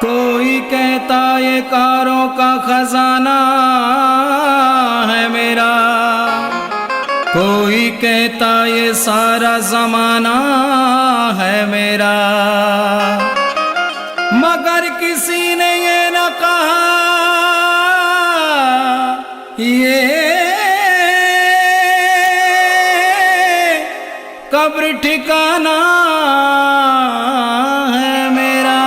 कोई कहता ये कारों का खजाना है मेरा, कोई कहता ये सारा जमाना है मेरा, मगर किसी ने ये न कहा ये कब्र ठिकाना है मेरा।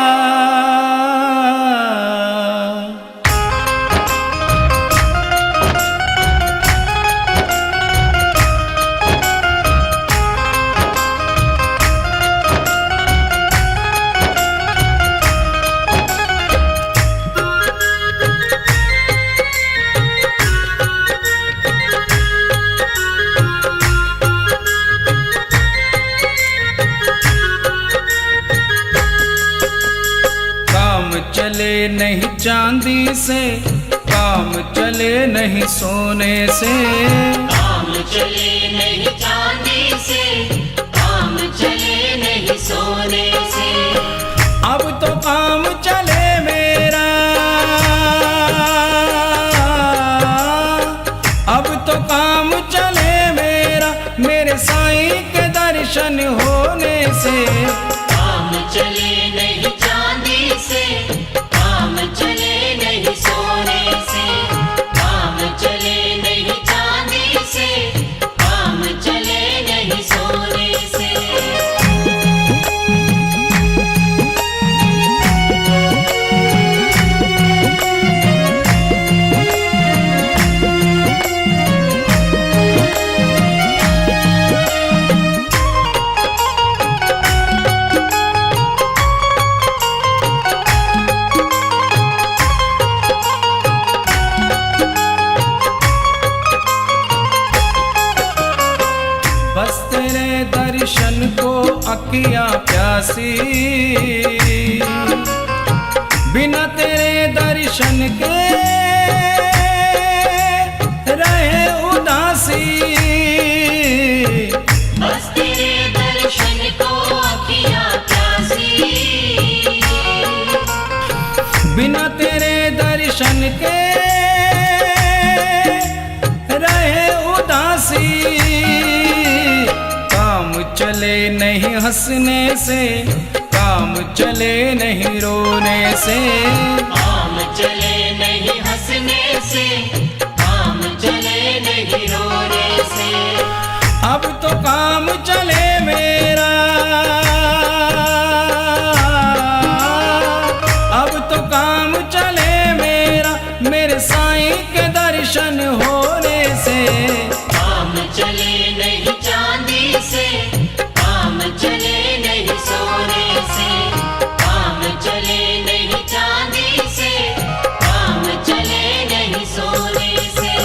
चले नहीं चांदी से, काम चले नहीं सोने से, काम चले नहीं चांदी से, काम चले नहीं सोने से। अब तो काम चले मेरा, अब तो काम चले मेरा, मेरे साईं के दर्शन होने से। काम चले नहीं चांदी से, काम चले नहीं सोने से, काम चले नहीं चांदी से, काम चले नहीं सोने से। बस तेरे दर्शन को अखियां प्यासी, बिना तेरे दर्शन के रहे उदासी। बस तेरे दर्शन को अखियां प्यासी, बिना तेरे दर्शन के रहे उदासी। काम चले नहीं हंसने से, काम चले नहीं रोने से, काम चले नहीं हंसने से, काम चले नहीं रोने से। अब तो काम चले मेरा, अब तो काम चले मेरा, मेरे साईं के दर्शन होने से। काम चले नहीं चांदी से, काम चले नहीं सोने से, काम चले नहीं चांदी से, काम चले नहीं सोने से।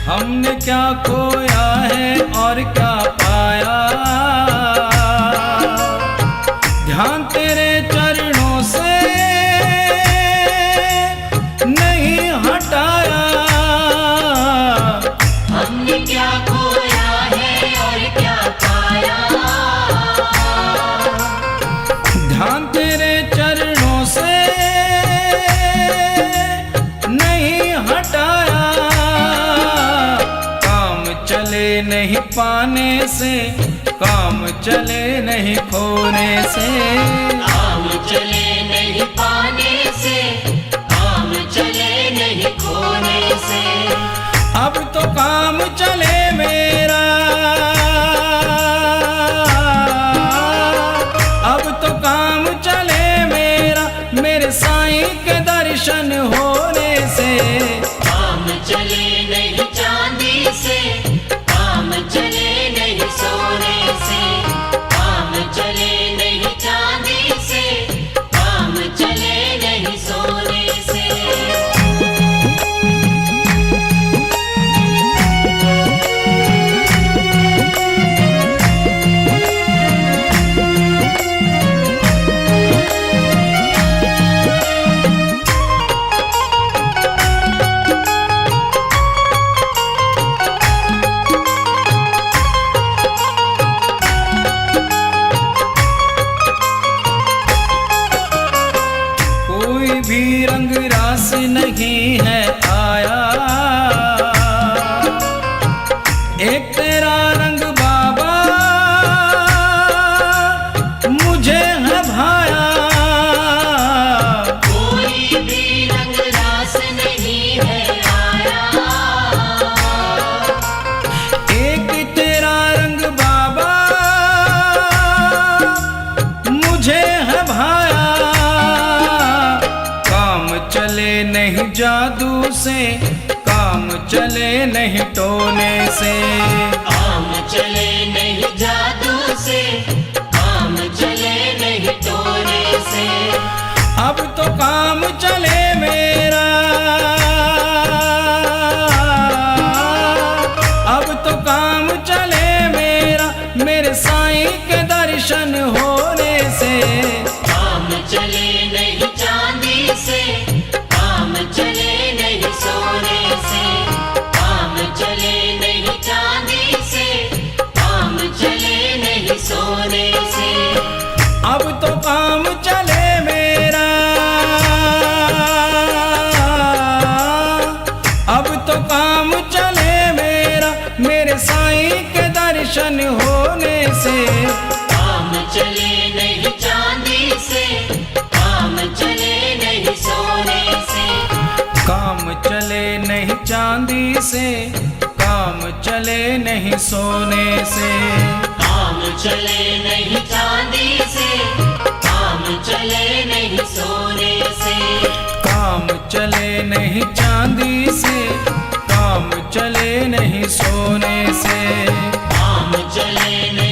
हमने क्या खोया है और क्या पाया, ध्यान तेरे चरणों से नहीं हटाया। हमने क्या खोया है और क्या पाया, ध्यान तेरे चरणों से नहीं हटाया। काम चले नहीं पाने से, काम चले नहीं खोने से, काम चले नहीं पाने से, काम चले नहीं खोने से। अब तो काम चले मेरा, अब तो काम चले मेरा, मेरे साईं के दर्शन होने से। काम चले नहीं चांदी से, काम चले नहीं सोने से, काम चले नहीं चांदी से, काम चले रस नहीं है आया। एक तेरा रंग बाबा मुझे है भाया। कोई भी रंग रास नहीं है आया। एक तेरा रंग बाबा मुझे है भाया। काम चले नहीं जादू से, काम चले नहीं टोने से। काम चले नहीं जादू से, काम चले नहीं टोने से। अब तो काम चले मेरा, अब तो काम चले मेरा, मेरे साईं के दर्शन होने से। काम चले नहीं चांदी से, काम चले नहीं सोने से। काम चले नहीं चांदी से, काम चले नहीं सोने से। अब तो काम चले मेरा, अब तो काम चले मेरा, मेरे साईं के दर्शन होने से। काम चले नहीं चांदी से, काम चले नहीं सोने से। काम चले नहीं चांदी से, काम चले नहीं सोने से। काम चले नहीं चांदी से, काम चले नहीं सोने से। काम चले नहीं चांदी से, काम चले नहीं सोने से। काम चले नहीं